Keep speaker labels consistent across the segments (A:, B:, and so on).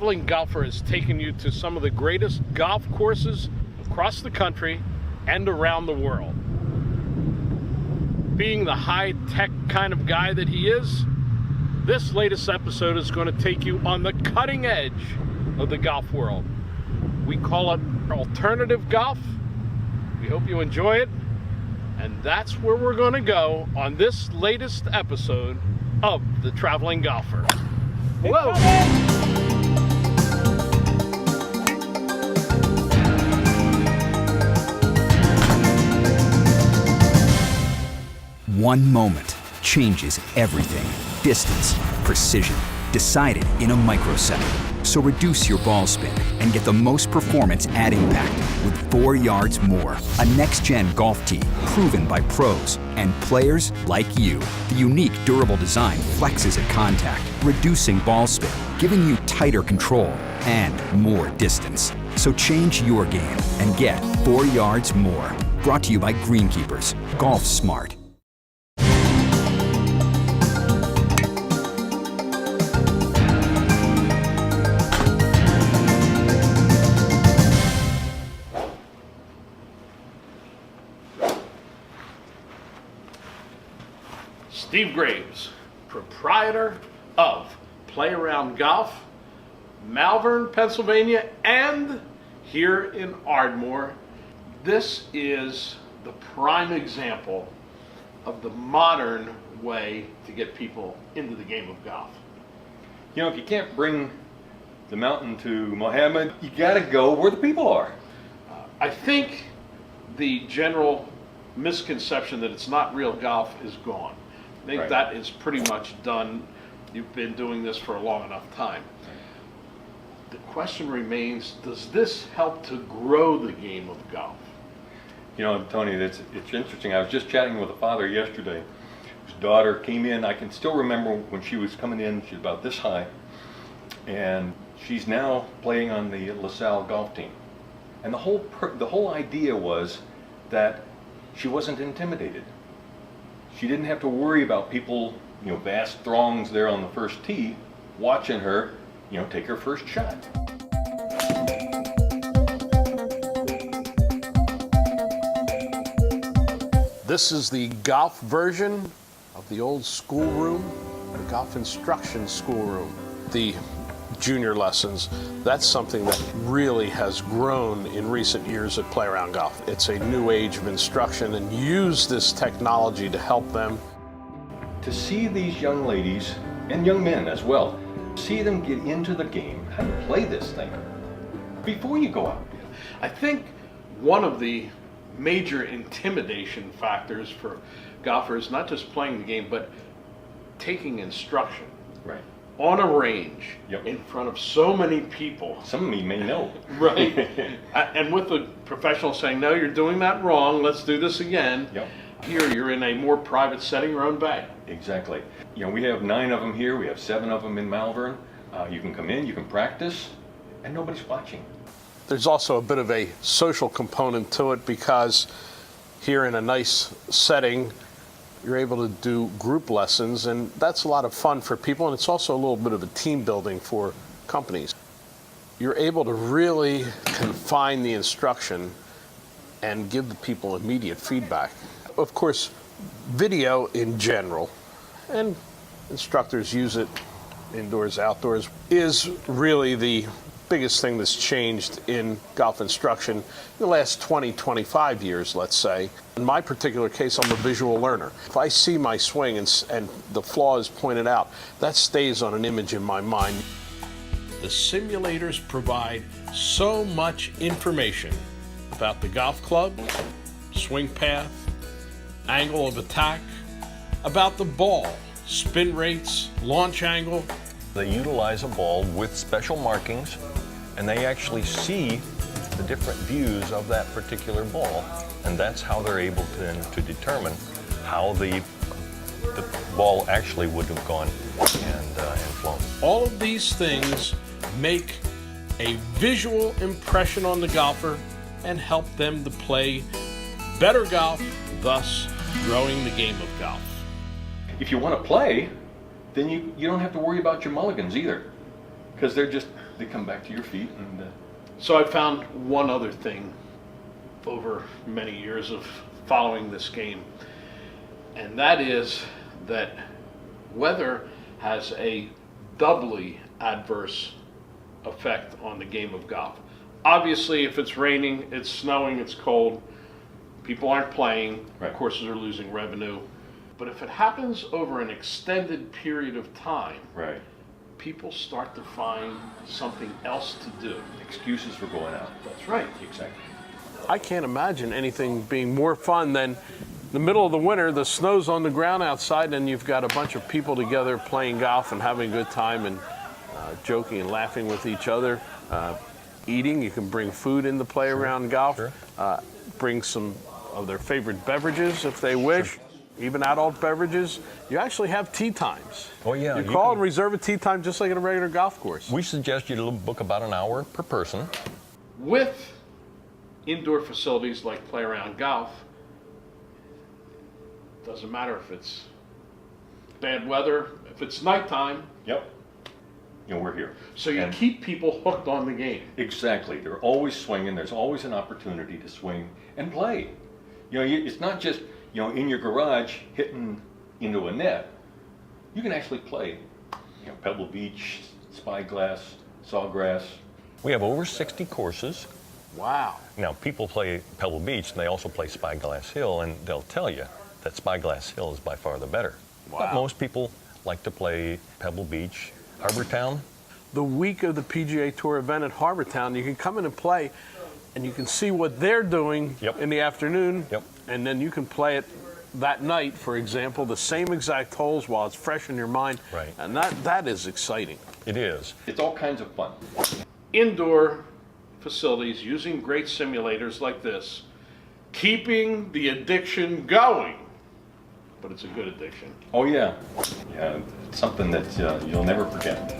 A: Traveling Golfer has taken you to some of the greatest golf courses across the country and around the world. Being the high-tech kind of guy that he is, this latest episode is going to take you on the cutting edge of the golf world. We call it alternative golf. We hope you enjoy it. And that's where we're going to go on this latest episode of The Traveling Golfer. Whoa!
B: One moment changes everything. Distance, precision, decided in a microsecond. So reduce your ball spin and get the most performance at impact with 4 yards more. A next-gen golf tee proven by pros and players like you. The unique durable design flexes at contact, reducing ball spin, giving you tighter control and more distance. So change your game and get 4 yards more. Brought to you by Greenkeepers. Golf smart.
A: Steve Graves, proprietor of Play Around Golf, Malvern, Pennsylvania, and here in Ardmore. This is the prime example of the modern way to get people into the game of golf.
C: You know, if you can't bring the mountain to Mohammed, you gotta go where the people are.
A: I think the general misconception that it's not real golf is gone. I think
C: Right.
A: that is pretty much done. You've been doing this for a long enough time. The question remains, does this help to grow the game of golf?
C: You know, Tony, it's interesting. I was just chatting with a father yesterday. His daughter came in. I can still remember when she was coming in. She's about this high, and she's now playing on the LaSalle golf team. And the whole idea was that she wasn't intimidated. She didn't have to worry about people, you know, vast throngs there on the first tee watching her, you know, take her first shot.
A: This is the golf version of the old schoolroom, the golf instruction schoolroom. The junior lessons, that's something that really has grown in recent years at Play Around Golf. It's a new age of instruction and use this technology to help them.
C: To see these young ladies, and young men as well, see them get into the game, how to play this thing before you go out.
A: I think one of the major intimidation factors for golfers, not just playing the game, but taking instruction.
C: Right.
A: On a range,
C: Yep.
A: in front of so many people.
C: Some of me may know.
A: Right. And with the professional saying, no, you're doing that wrong, let's do this again.
C: Yep.
A: Here, you're in a more private setting, your own bag.
C: Exactly. You know, we have 9 of them here. We have 7 of them in Malvern. You can come in, you can practice, and nobody's watching.
A: There's also a bit of a social component to it because here in a nice setting, you're able to do group lessons, and that's a lot of fun for people, and it's also a little bit of a team building for companies. You're able to really confine the instruction and give the people immediate feedback. Of course, video in general, and instructors use it indoors, outdoors, is really the biggest thing that's changed in golf instruction in the last 20, 25 years, let's say. In my particular case, I'm a visual learner. If I see my swing and the flaw is pointed out, that stays on an image in my mind. The simulators provide so much information about the golf club, swing path, angle of attack, about the ball, spin rates, launch angle.
D: They utilize a ball with special markings, and they actually see the different views of that particular ball, and that's how they're able to determine how the ball actually would have gone and flown.
A: All of these things make a visual impression on the golfer and help them to play better golf, thus growing the game of golf.
C: If you want to play, then you don't have to worry about your mulligans either, because they're just they come back to your feet. And
A: So I found one other thing over many years of following this game, and that is that weather has a doubly adverse effect on the game of golf. Obviously, if it's raining, it's snowing, it's cold, people aren't playing,
C: Right.
A: courses are losing revenue. But if it happens over an extended period of time,
C: right,
A: people start to find something else to do.
C: excuses for going out.
A: That's right.
C: Exactly.
A: I can't imagine anything being more fun than the middle of the winter, the snow's on the ground outside, and you've got a bunch of people together playing golf and having a good time and joking and laughing with each other. Eating, you can bring food in to play around golf.
D: Sure.
A: Bring some of their favorite beverages if they wish. Even adult beverages. You actually have tea times.
D: Oh, yeah,
A: You
D: you
A: call
D: can-
A: and reserve a tea time just like at a regular golf course.
D: We suggest you to book about an hour per person.
A: With indoor facilities like play around golf, doesn't matter if it's bad weather, if it's nighttime,
C: Yep. You know, we're here.
A: so you
C: And-
A: keep people hooked on the game.
C: Exactly. They're always swinging. There's always an opportunity to swing and play. You know, it's not just, you know, in your garage hitting into a net. You can actually play, you know, Pebble Beach, Spyglass, Sawgrass.
D: We have over 60 courses.
A: Wow.
D: Now, people play Pebble Beach, and they also play Spyglass Hill, and they'll tell you that Spyglass Hill is by far the better. But
A: Wow.
D: most people like to play Pebble Beach. Harbortown,
A: The week of the PGA Tour event at Harbortown, you can come in and play, and you can see what they're doing
D: Yep.
A: in the afternoon,
D: Yep.
A: and then you can play it that night, for example, the same exact holes while it's fresh in your mind.
D: Right.
A: And that is exciting.
D: it is.
C: It's all kinds of fun.
A: Indoor facilities using great simulators like this, keeping the addiction going. But it's a good addiction.
C: Oh yeah, yeah. It's something that you'll never forget.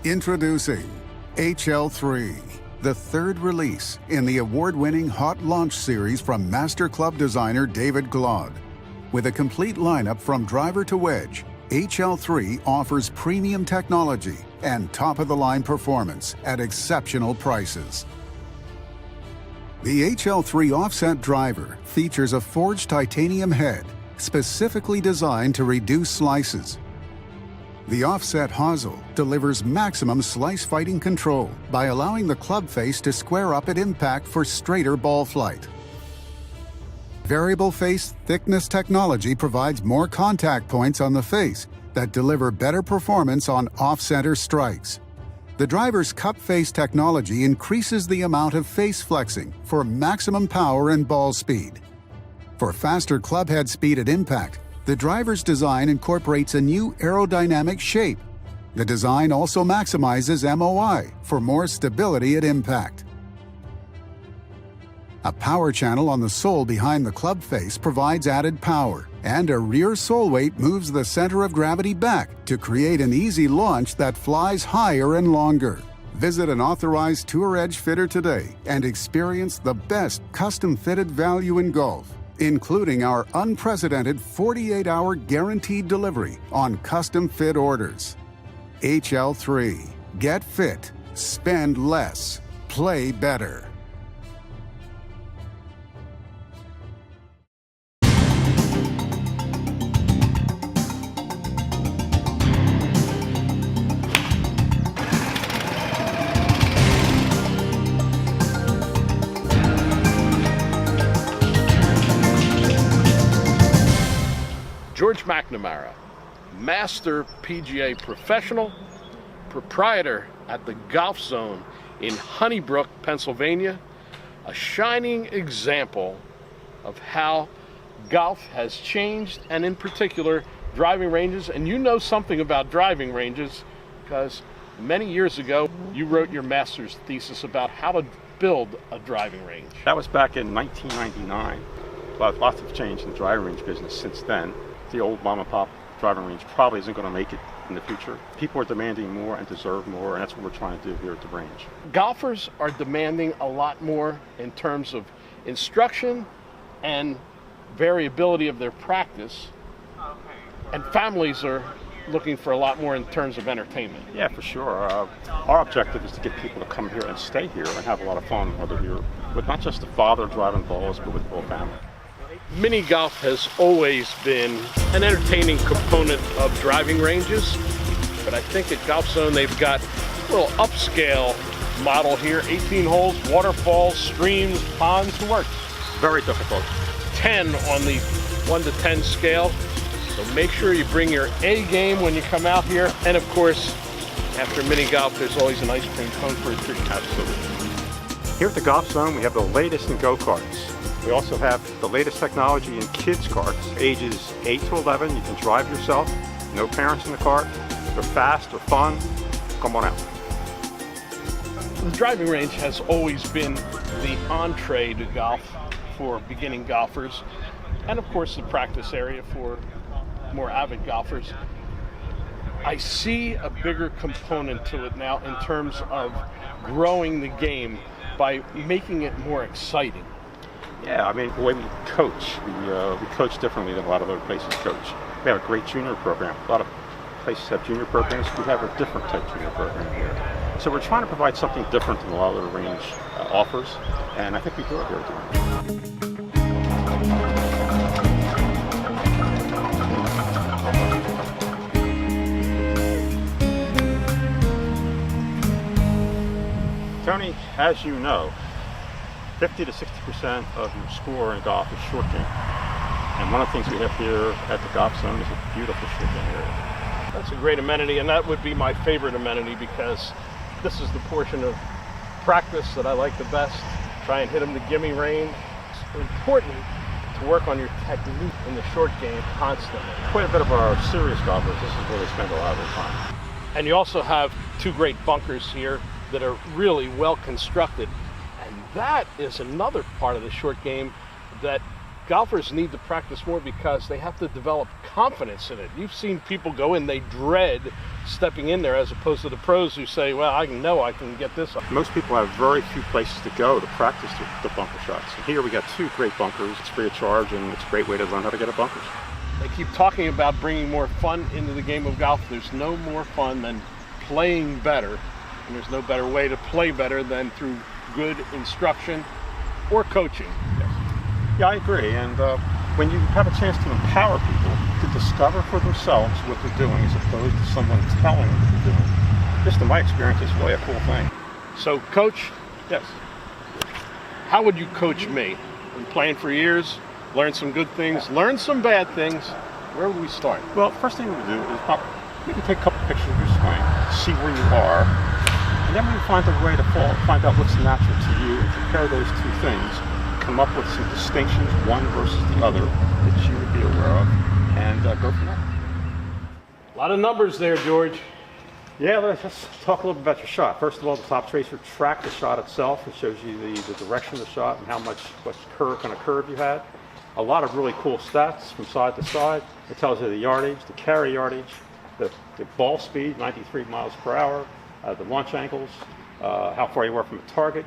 E: Introducing Hl3, the third release in the award-winning Hot Launch series from Master Club designer David Glaude. With a complete lineup from driver to wedge, Hl3 offers premium technology and top-of-the-line performance at exceptional prices. The Hl3 Offset Driver features a forged titanium head specifically designed to reduce slices. The offset hosel delivers maximum slice fighting control by allowing the club face to square up at impact for straighter ball flight. Variable face thickness technology provides more contact points on the face that deliver better performance on off-center strikes. The driver's cup face technology increases the amount of face flexing for maximum power and ball speed. For faster club head speed at impact, the driver's design incorporates a new aerodynamic shape. The design also maximizes MOI for more stability at impact. A power channel on the sole behind the club face provides added power, and a rear sole weight moves the center of gravity back to create an easy launch that flies higher and longer. Visit an authorized Tour Edge fitter today and experience the best custom-fitted value in golf, including our unprecedented 48-hour guaranteed delivery on custom fit orders. Hl3. Get fit. Spend less. Play better.
A: George McNamara, master PGA professional, proprietor at the Golf Zone in Honeybrook, Pennsylvania, a shining example of how golf has changed, and in particular, driving ranges. And you know something about driving ranges because many years ago, you wrote your master's thesis about how to build a driving range.
F: That was back in 1999. Lots have changed in the driving range business since then. The old mom and pop driving range probably isn't going to make it in the future. People are demanding more and deserve more, and that's what we're trying to do here at the range.
A: Golfers are demanding a lot more in terms of instruction and variability of their practice, and families are looking for a lot more in terms of entertainment.
F: Yeah, for sure. Our objective is to get people to come here and stay here and have a lot of fun, whether you're with not just the father driving balls, but with the whole family.
A: Mini golf has always been an entertaining component of driving ranges, but I think at Golf Zone they've got a little upscale model here, 18 holes, waterfalls, streams, ponds, who works?
F: Very difficult.
A: 10 on the 1 to 10 scale. So make sure you bring your A game when you come out here. And of course, after mini golf, there's always an ice cream cone for a treat.
F: Absolutely. Here at the Golf Zone, we have the latest in go-karts. We also have the latest technology in kids carts, ages 8 to 11. You can drive yourself, no parents in the cart. They're fast, they're fun. Come on out.
A: The driving range has always been the entree to golf for beginning golfers, and of course the practice area for more avid golfers. I see a bigger component to it now in terms of growing the game by making it more exciting.
F: Yeah, I mean, the way we coach, we coach differently than a lot of other places coach. We have a great junior program. A lot of places have junior programs. We have a different type junior program here. So we're trying to provide something different than a lot of the range offers, and I think we do it here at the range. Tony, as you know, 50 to 60% of your score in golf is short game. And one of the things we have here at the Golf Zone is a beautiful short game area.
A: That's a great amenity, and that would be my favorite amenity because this is the portion of practice that I like the best. Try and hit them to gimme range. It's important to work on your technique in the short game constantly.
F: Quite a bit of our serious golfers, this is where they spend a lot of their time.
A: And you also have 2 great bunkers here that are really well constructed. And that is another part of the short game that golfers need to practice more because they have to develop confidence in it. You've seen people go in, they dread stepping in there as opposed to the pros who say, well, I know I can get this up.
F: Most people have very few places to go to practice the bunker shots. And here we got 2 great bunkers. It's free of charge and it's a great way to learn how to get a bunkers.
A: They keep talking about bringing more fun into the game of golf. There's no more fun than playing better. And there's no better way to play better than through good instruction or coaching.
F: Yeah, I agree. And when you have a chance to empower people to discover for themselves what they're doing as opposed to someone telling them what they're doing, just in my experience, it's really a cool thing.
A: So, Coach,
F: Yes.
A: how would you coach me? Been playing for years, learned some good things, learned some bad things. Where would we start?
F: Well, first thing we do is we can take a couple pictures of your swing, see where you are, and then we find a way to find out what's natural to you and compare those 2 things, come up with some distinctions, one versus the other, that you would be aware of, and go from there.
A: A lot of numbers there, George.
F: Yeah, let's talk a little bit about your shot. First of all, the top tracer tracked the shot itself. It shows you the direction of the shot and how much what kind of curve you had. A lot of really cool stats from side to side. It tells you the yardage, the carry yardage, the ball speed, 93 miles per hour, the launch angles, how far you were from the target.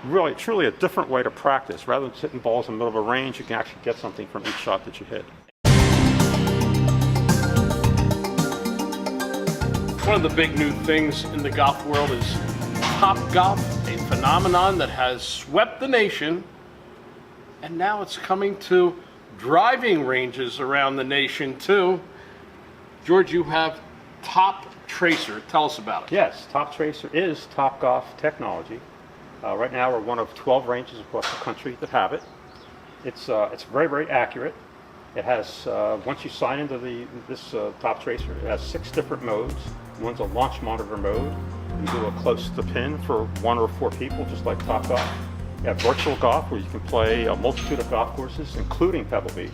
F: Really, truly a different way to practice. Rather than hitting balls in the middle of a range, you can actually get something from each shot that you hit.
A: One of the big new things in the golf world is Top Golf, a phenomenon that has swept the nation, and now it's coming to driving ranges around the nation too. George, you have Top Tracer. Tell us about it.
F: Yes, Top Tracer is Top Golf technology. Right now we're one of 12 ranges across the country that have it. It's very, very accurate. It has, once you sign into this Top Tracer, it has 6 different modes. One's a launch monitor mode. You do a close to the pin for 1 or 4 people, just like Top Golf. You have virtual golf, where you can play a multitude of golf courses, including Pebble Beach.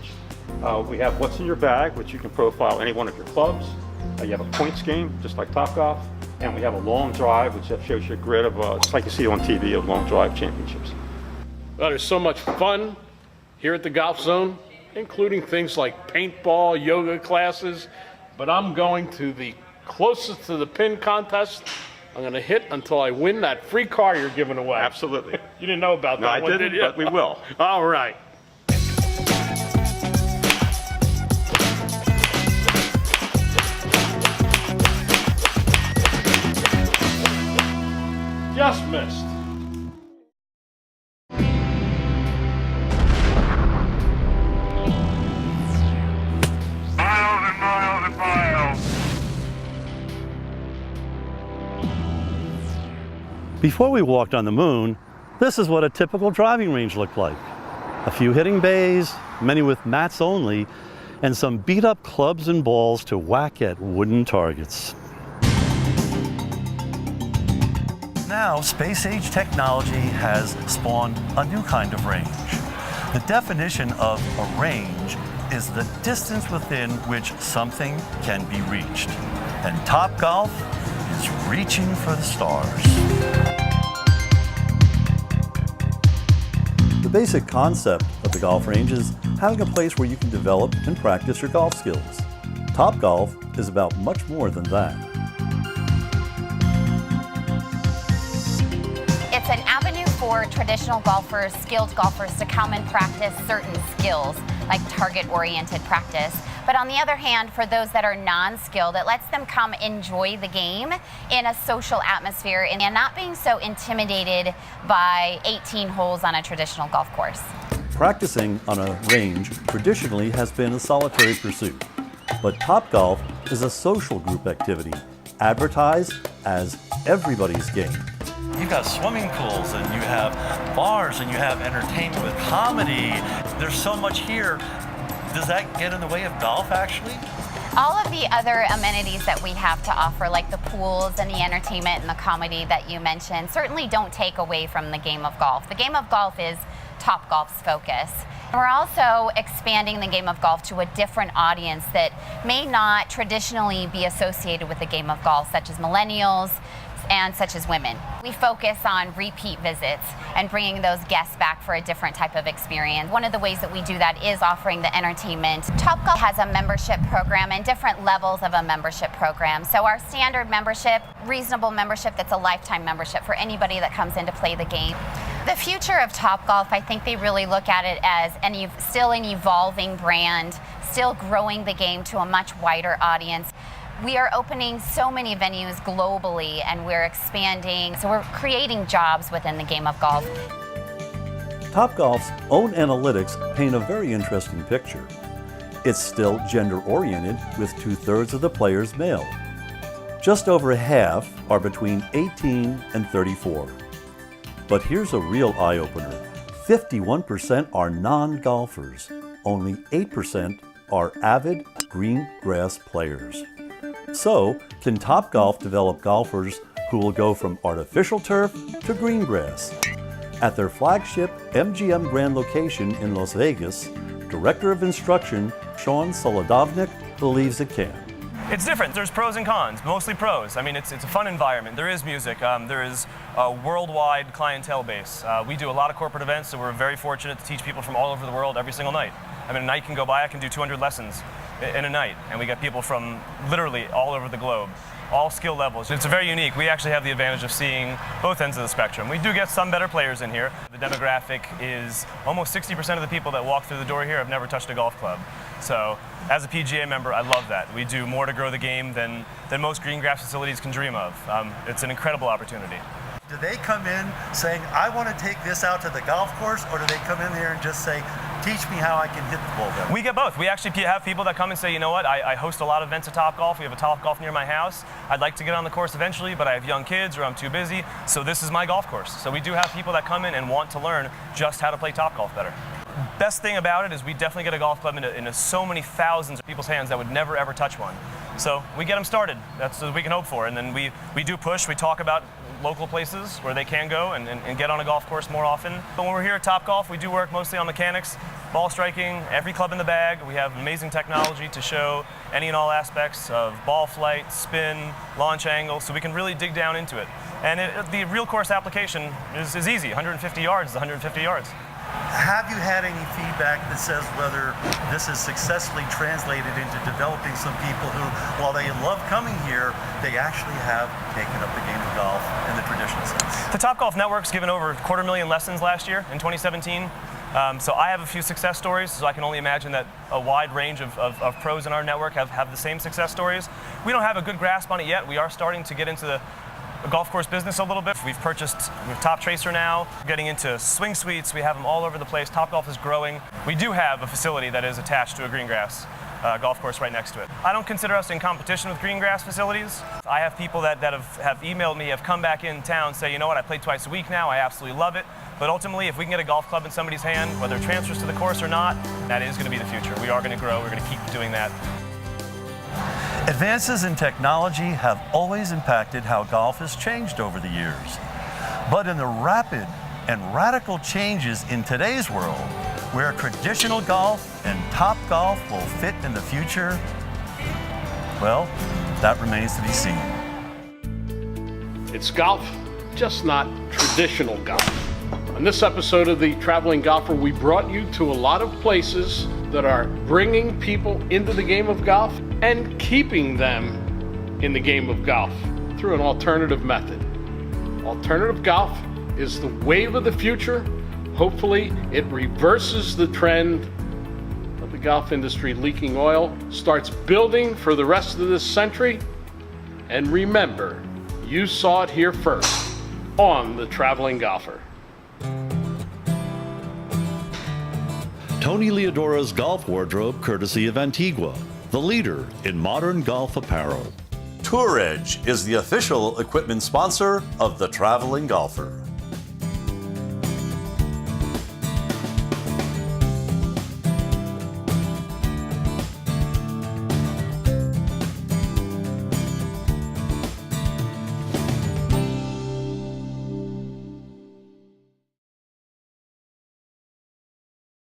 F: We have what's in your bag, which you can profile any one of your clubs. You have a points game, just like Top Golf. And we have a long drive, which shows you a grid of, just like you see on TV, of long drive championships.
A: Well, there's so much fun here at the Golf Zone, including things like paintball, yoga classes, but I'm going to the closest to the pin contest. I'm going to hit until I win that free car you're giving away.
F: Absolutely.
A: You didn't know about that one, did you?
F: But we will.
A: All right. Just missed.
G: Miles and miles and miles.
H: Before we walked on the moon, this is what a typical driving range looked like. A few hitting bays, many with mats only, and some beat-up clubs and balls to whack at wooden targets. Now, space-age technology has spawned a new kind of range. The definition of a range is the distance within which something can be reached. And Topgolf is reaching for the stars. The basic concept of the golf range is having a place where you can develop and practice your golf skills. Topgolf is about much more than that.
I: It's an avenue for traditional golfers, skilled golfers to come and practice certain skills, like target-oriented practice. But on the other hand, for those that are non-skilled, it lets them come enjoy the game in a social atmosphere and not being so intimidated by 18 holes on a traditional golf course.
H: Practicing on a range traditionally has been a solitary pursuit, but Topgolf is a social group activity, advertised as everybody's game. You've got swimming pools, and you have bars, and you have entertainment with comedy. There's so much here. Does that get in the way of golf, actually?
I: All of the other amenities that we have to offer, like the pools and the entertainment and the comedy that you mentioned, certainly don't take away from the game of golf. The game of golf is Topgolf's focus. We're also expanding the game of golf to a different audience that may not traditionally be associated with the game of golf, such as millennials, and such as women. We focus on repeat visits and bringing those guests back for a different type of experience. One of the ways that we do that is offering the entertainment. Topgolf has a membership program and different levels of a membership program. So our standard membership, reasonable membership, that's a lifetime membership for anybody that comes in to play the game. The future of Topgolf, I think they really look at it as still an evolving brand, still growing the game to a much wider audience. We are opening so many venues globally, and we're expanding, so we're creating jobs within the game of golf.
H: Topgolf's own analytics paint a very interesting picture. It's still gender-oriented, with 2/3 of the players male. Just over half are between 18 and 34. But here's a real eye-opener. 51% are non-golfers. Only 8% are avid green grass players. So, can Topgolf develop golfers who will go from artificial turf to green grass? At their flagship MGM Grand location in Las Vegas, Director of Instruction Sean Solodovnik believes it can.
J: It's different. There's pros and cons, mostly pros. I mean, it's a fun environment. There is music. There is a worldwide clientele base. We do a lot of corporate events, so we're very fortunate to teach people from all over the world every single night. I mean, a night can go by, I can do 200 lessons in a night, and we get people from literally all over the globe, all skill levels. It's very unique. We actually have the advantage of seeing both ends of the spectrum. We do get some better players in here. The demographic is almost 60% of the people that walk through the door here have never touched a golf club. So as a PGA member, I love that. We do more to grow the game than most green grass facilities can dream of. It's an incredible opportunity.
H: Do they come in saying, I want to take this out to the golf course, or do they come in here and just say, teach me how I can hit the ball better?
J: We get both. We actually have people that come and say, you know what, I host a lot of events at Topgolf. We have a Topgolf near my house. I'd like to get on the course eventually, but I have young kids or I'm too busy, so this is my golf course. So we do have people that come in and want to learn just how to play Topgolf better. Best thing about it is we definitely get a golf club into so many thousands of people's hands that would never ever touch one. So we get them started. That's what we can hope for. And then we do push. We talk about local places where they can go and get on a golf course more often. But when we're here at Topgolf, we do work mostly on mechanics, ball striking, every club in the bag. We have amazing technology to show any and all aspects of ball flight, spin, launch angle, so we can really dig down into it. And the real course application is easy. 150 yards is 150 yards.
H: Have you had any feedback that says whether this is successfully translated into developing some people who, while they love coming here, they actually have taken up the game of golf in the traditional sense?
J: The Topgolf Network's given over 250,000 lessons last year in 2017. So I have a few success stories, so I can only imagine that a wide range of pros in our network have the same success stories. We don't have a good grasp on it yet. We are starting to get into the golf course business a little bit. We have Top Tracer now, getting into swing suites. We have them all over the place. Topgolf is growing. We do have a facility that is attached to a green grass golf course right next to it. I don't consider us in competition with green grass facilities. I have people that have emailed me, have come back in town, say, you know what, I play twice a week now, I absolutely love it. But ultimately, if we can get a golf club in somebody's hand, whether it transfers to the course or not, that is going to be the future. We are going to grow, we're going to keep doing that.
H: Advances in technology have always impacted how golf has changed over the years. But in the rapid and radical changes in today's world, where traditional golf and top golf will fit in the future, well, that remains to be seen.
A: It's golf, just not traditional golf. On this episode of The Traveling Golfer, we brought you to a lot of places that are bringing people into the game of golf and keeping them in the game of golf through an alternative method. Alternative golf is the wave of the future. Hopefully, it reverses the trend of the golf industry leaking oil, starts building for the rest of this century. And remember, you saw it here first on The Traveling Golfer.
K: Tony Leodora's golf wardrobe, courtesy of Antigua, the leader in modern golf apparel.
H: Tour Edge is the official equipment sponsor of The Traveling Golfer.